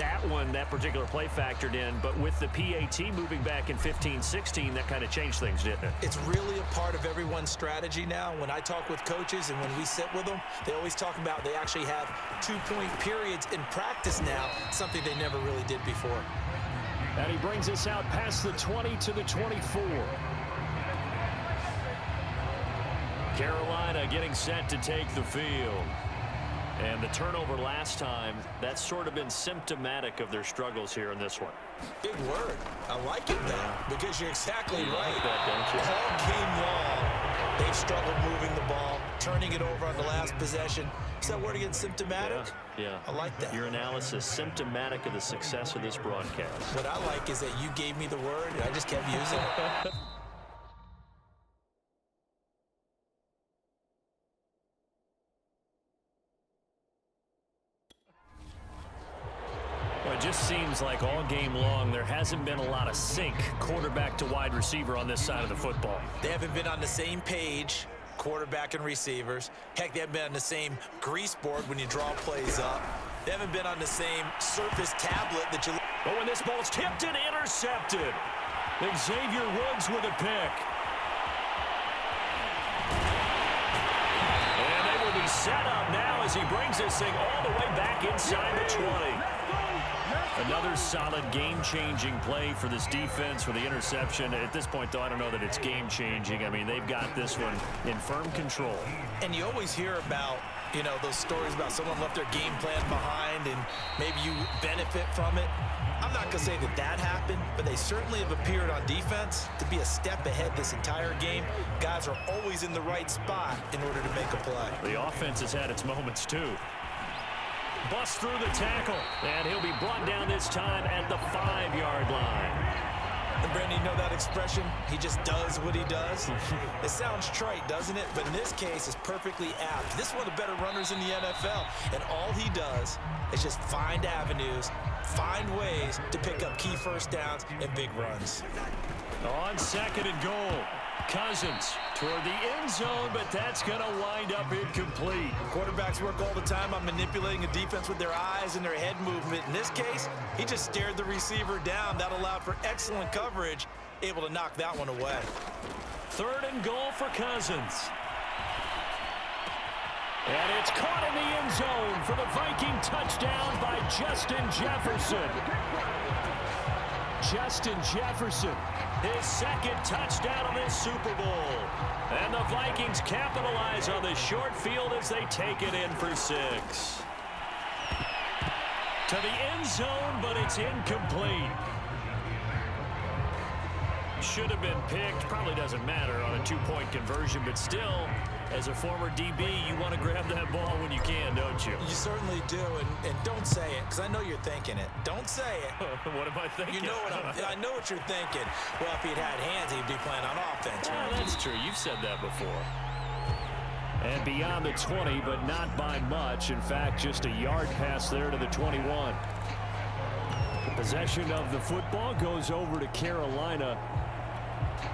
that one, that particular play factored in, but with the PAT moving back in 15-16, that kind of changed things, didn't it? It's really a part of everyone's strategy now. When I talk with coaches and when we sit with them, they always talk about they actually have 2-point periods in practice now, something they never really did before. And he brings us out past the 20 to the 24. Carolina getting set to take the field. And the turnover last time, that's sort of been symptomatic of their struggles here in this one. Big word. I like it, though, because you're exactly right. Like that, don't you? All game long, they've struggled moving the ball, turning it over on the last possession. Is that word again, symptomatic? Yeah. I like that. Your analysis, symptomatic of the success of this broadcast. What I like is that you gave me the word, and I just kept using it. Well, it just seems like all game long there hasn't been a lot of sync quarterback to wide receiver on this side of the football. They haven't been on the same page, quarterback and receivers. Heck, they haven't been on the same grease board when you draw plays up. They haven't been on the same surface tablet that you... But when this ball's tipped and intercepted, Xavier Woods with a pick. And they will be set up now as he brings this thing all the way back inside the 20. Another solid game-changing play for this defense for the interception. At this point, though, I don't know that it's game-changing. I mean, they've got this one in firm control. And you always hear about, you know, those stories about someone left their game plan behind and maybe you benefit from it. I'm not going to say that that happened, but they certainly have appeared on defense to be a step ahead this entire game. Guys are always in the right spot in order to make a play. The offense has had its moments, too. Bust through the tackle, and he'll be brought down this time at the 5-yard line. And Brandon, you know that expression? He just does what he does. It sounds trite, doesn't it? But in this case, it's perfectly apt. This is one of the better runners in the NFL, and all he does is just find avenues, find ways to pick up key first downs and big runs. On 2nd and goal, Cousins toward the end zone, but that's going to wind up incomplete. Quarterbacks work all the time on manipulating a defense with their eyes and their head movement. In this case, he just stared the receiver down. That allowed for excellent coverage, able to knock that one away. 3rd and goal for Cousins. And it's caught in the end zone for the Viking touchdown by Justin Jefferson. Justin Jefferson, his 2nd touchdown of this Super Bowl. And the Vikings capitalize on the short field as they take it in for 6. To the end zone, but it's incomplete. Should have been picked. Probably doesn't matter on a 2-point conversion, but still, as a former DB, you want to grab that ball when you can, don't you? You certainly do, and don't say it, because I know you're thinking it. Don't say it. What am I thinking? You know what I know what you're thinking. Well, if he'd had hands, he'd be playing on offense. Well, that's true. You've said that before. And beyond the 20, but not by much. In fact, just a yard pass there to the 21. The possession of the football goes over to Carolina.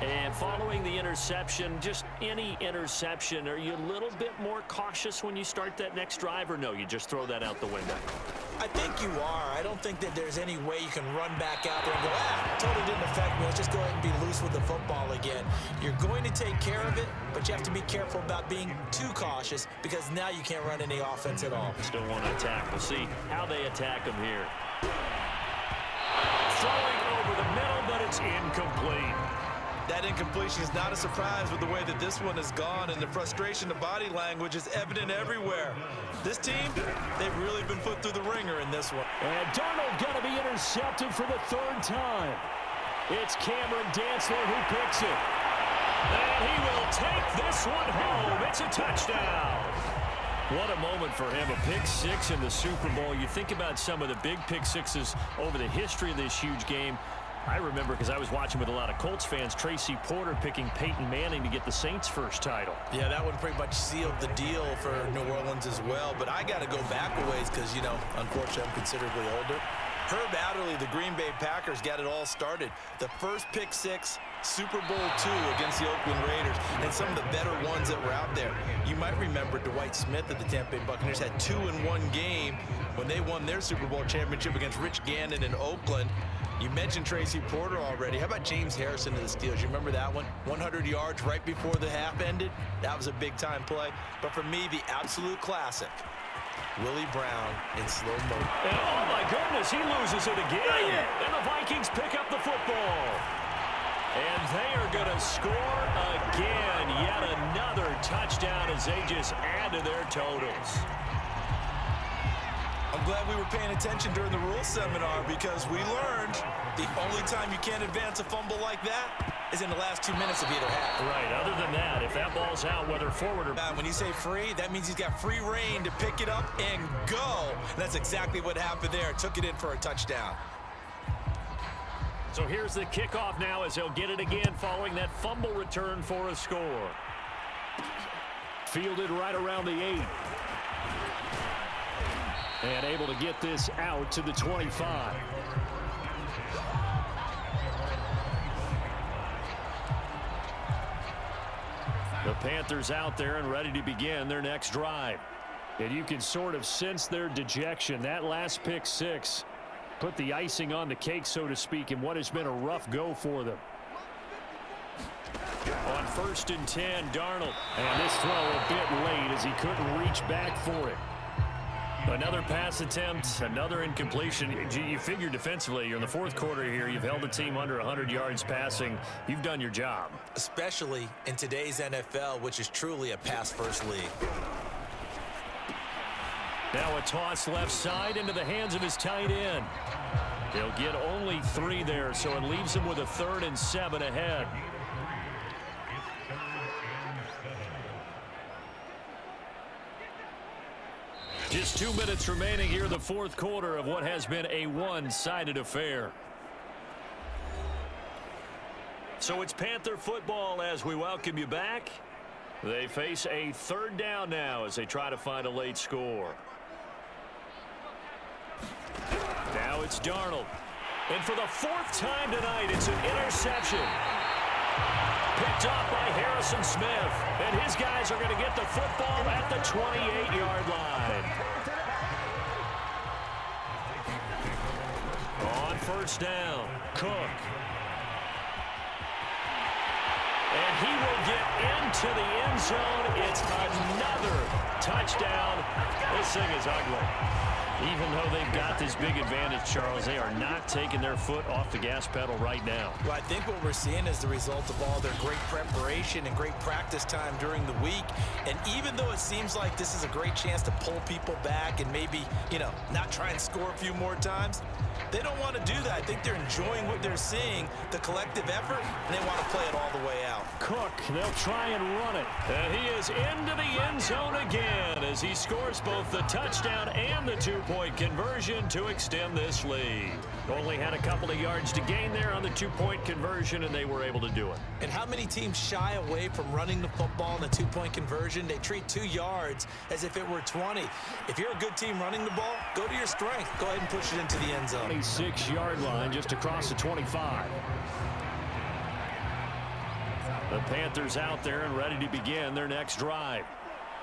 And following the interception, just any interception, are you a little bit more cautious when you start that next drive, or no, you just throw that out the window? I think you are. I don't think that there's any way you can run back out there and go, totally didn't affect me. Let's just go ahead and be loose with the football again. You're going to take care of it, but you have to be careful about being too cautious because now you can't run any offense at all. Still want to attack. We'll see how they attack them here. Throwing over the middle, but it's incomplete. That incompletion is not a surprise with the way that this one has gone, and the frustration, the body language is evident everywhere. This team, they've really been put through the ringer in this one. And Darnold going to be intercepted for the 3rd time. It's Cameron Dantzler who picks it. And he will take this one home. It's a touchdown. What a moment for him, a pick 6 in the Super Bowl. You think about some of the big pick 6s over the history of this huge game. I remember, because I was watching with a lot of Colts fans, Tracy Porter picking Peyton Manning to get the Saints' first title. Yeah, that one pretty much sealed the deal for New Orleans as well. But I got to go back a ways because, you know, unfortunately I'm considerably older. Herb Adderley, the Green Bay Packers, got it all started. The first pick 6 Super Bowl II against the Oakland Raiders, and some of the better ones that were out there. You might remember Dwight Smith of the Tampa Bay Buccaneers had 2 in one game when they won their Super Bowl championship against Rich Gannon in Oakland. You mentioned Tracy Porter already. How about James Harrison of the Steelers? You remember that one? 100 yards right before the half ended? That was a big-time play. But for me, the absolute classic, Willie Brown in slow motion. And oh, my goodness, he loses it again. And the Vikings pick up the football. And they are going to score again. Yet another touchdown as they just add to their totals. I'm glad we were paying attention during the rules seminar because we learned the only time you can't advance a fumble like that is in the last 2 minutes of either half. Right, other than that, if that ball's out, whether forward or... When you say free, that means he's got free reign to pick it up and go. And that's exactly what happened there. Took it in for a touchdown. So here's the kickoff now as they'll get it again following that fumble return for a score. Fielded right around the 8. And able to get this out to the 25. The Panthers out there and ready to begin their next drive. And you can sort of sense their dejection. That last pick 6 put the icing on the cake, so to speak, in what has been a rough go for them. On 1st and 10, Darnold. And this throw a bit late as he couldn't reach back for it. Another pass attempt, another incompletion. You figure defensively, you're in the 4th quarter here. You've held the team under 100 yards passing. You've done your job. Especially in today's NFL, which is truly a pass-first league. Now a toss left side into the hands of his tight end. He'll get only 3 there, so it leaves him with a 3rd and 7 ahead. Just 2 minutes remaining here in the 4th quarter of what has been a one-sided affair. So it's Panther football as we welcome you back. They face a 3rd down now as they try to find a late score. Now it's Darnold. And for the 4th time tonight, it's an interception. Picked off by Harrison Smith. And his guys are going to get the football at the 28-yard line. On 1st down, Cook. And he will get into the end zone. It's another touchdown. This thing is ugly. Even though they've got this big advantage, Charles, they are not taking their foot off the gas pedal right now. Well, I think what we're seeing is the result of all their great preparation and great practice time during the week. And even though it seems like this is a great chance to pull people back and maybe, not try and score a few more times, they don't want to do that. I think they're enjoying what they're seeing, the collective effort, and they want to play it all the way out. Cook, they'll try and run it. And he is into the end zone again as he scores both the touchdown and the 2-point conversion to extend this lead. Only had a couple of yards to gain there on the 2-point conversion, and they were able to do it. And how many teams shy away from running the football in the 2-point conversion? They treat 2 yards as if it were 20. If you're a good team running the ball, go to your strength. Go ahead and push it into the end zone. 26-yard line just across the 25. The Panthers out there and ready to begin their next drive.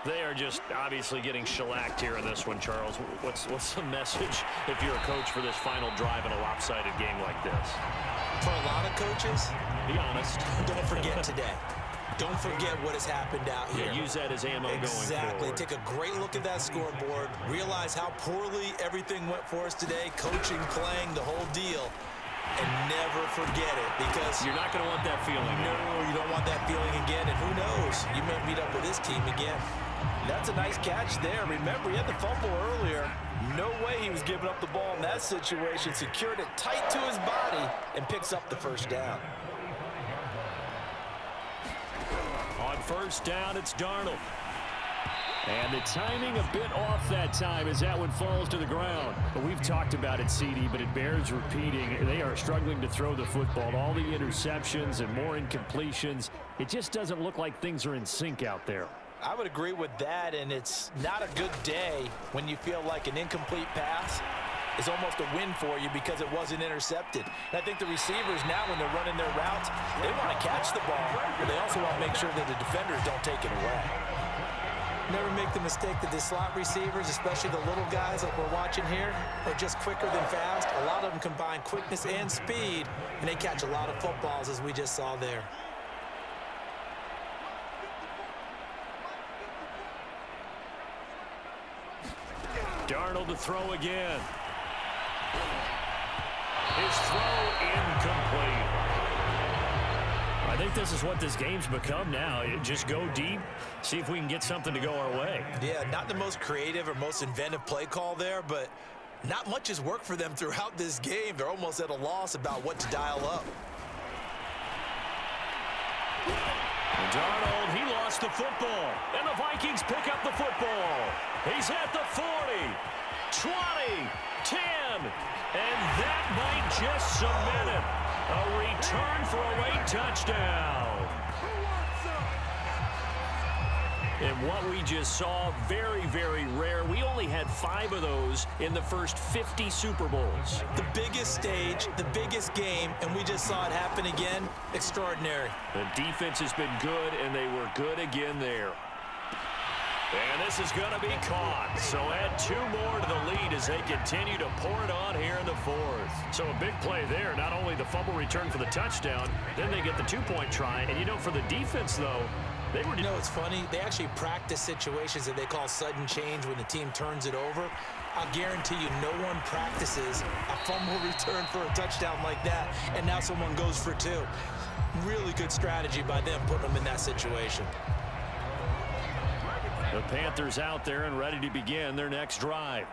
They are just obviously getting shellacked here in this one, Charles. What's the message if you're a coach for this final drive in a lopsided game like this? For a lot of coaches, be honest. Don't forget today. Don't forget what has happened out here. Yeah, use that as ammo going forward. Exactly. Take a great look at that scoreboard. Realize how poorly everything went for us today. Coaching, playing, the whole deal. And never forget it, because you're not going to want that feeling. No, you don't want that feeling again. And who knows? You may meet up with this team again. That's a nice catch there. Remember, he had the fumble earlier. No way he was giving up the ball in that situation. Secured it tight to his body and picks up the 1st down. On 1st down, it's Darnold. And the timing a bit off that time as that one falls to the ground. But we've talked about it, CD, but it bears repeating. They are struggling to throw the football. All the interceptions and more incompletions. It just doesn't look like things are in sync out there. I would agree with that, and it's not a good day when you feel like an incomplete pass is almost a win for you because it wasn't intercepted. And I think the receivers now, when they're running their routes, they want to catch the ball, but they also want to make sure that the defenders don't take it away. Never make the mistake that the slot receivers, especially the little guys like we're watching here, are just quicker than fast. A lot of them combine quickness and speed, and they catch a lot of footballs, as we just saw there. Darnold to throw again. His throw incomplete. I think this is what this game's become now. Just go deep, see if we can get something to go our way. Yeah, not the most creative or most inventive play call there, but not much has worked for them throughout this game. They're almost at a loss about what to dial up. Darnold, he lost the football, and the Vikings pick up the football. He's at the 40, 20, 10, and that might just cement it. A return for a late touchdown. And what we just saw, very, very rare. We only had 5 of those in the first 50 Super Bowls. The biggest stage, the biggest game, and we just saw it happen again. Extraordinary. The defense has been good, and they were good again there. And this is going to be caught. So add 2 more to the lead as they continue to pour it on here in the 4th. So a big play there. Not only the fumble return for the touchdown, then they get the 2-point try. And, you know, for the defense, though, they were... You know, it's funny. They actually practice situations that they call sudden change when the team turns it over. I'll guarantee you no one practices a fumble return for a touchdown like that, and now someone goes for 2. Really good strategy by them putting them in that situation. The Panthers out there and ready to begin their next drive.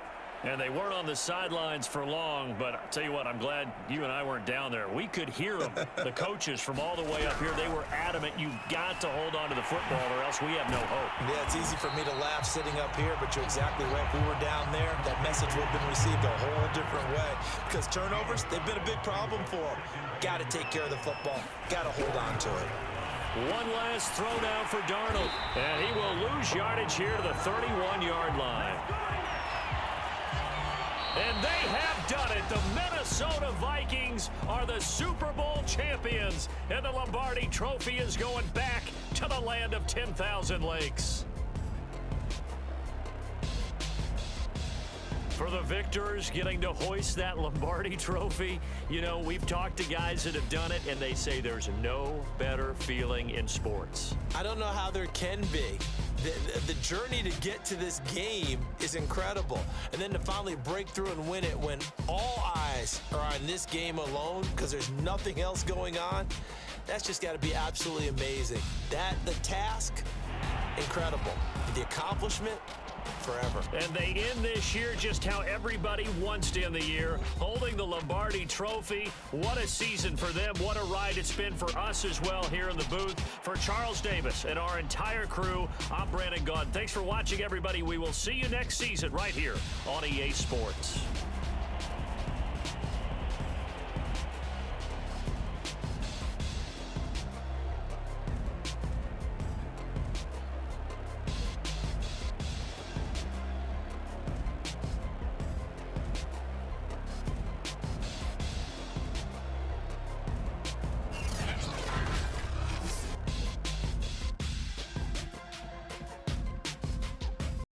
And they weren't on the sidelines for long, but I'll tell you what, I'm glad you and I weren't down there. We could hear them, the coaches from all the way up here. They were adamant, you've got to hold on to the football or else we have no hope. Yeah, it's easy for me to laugh sitting up here, but you're exactly right. If we were down there, that message would have been received a whole different way. Because turnovers, they've been a big problem for them. Got to take care of the football. Got to hold on to it. One last throw down for Darnold, and he will lose yardage here to the 31-yard line. And they have done it. The Minnesota Vikings are the Super Bowl champions, and the Lombardi Trophy is going back to the land of 10,000 lakes. For the victors getting to hoist that Lombardi Trophy, you know, we've talked to guys that have done it, and they say there's no better feeling in sports. I don't know how there can be. The journey to get to this game is incredible. And then to finally break through and win it when all eyes are on this game alone because there's nothing else going on, that's just got to be absolutely amazing. The task, incredible. The accomplishment, forever. And they end this year just how everybody wants to end the year, holding the Lombardi Trophy. What a season for them. What a ride it's been for us as well here in the booth. For Charles Davis and our entire crew, I'm Brandon Gaudin. Thanks for watching, everybody. We will see you next season right here on EA Sports.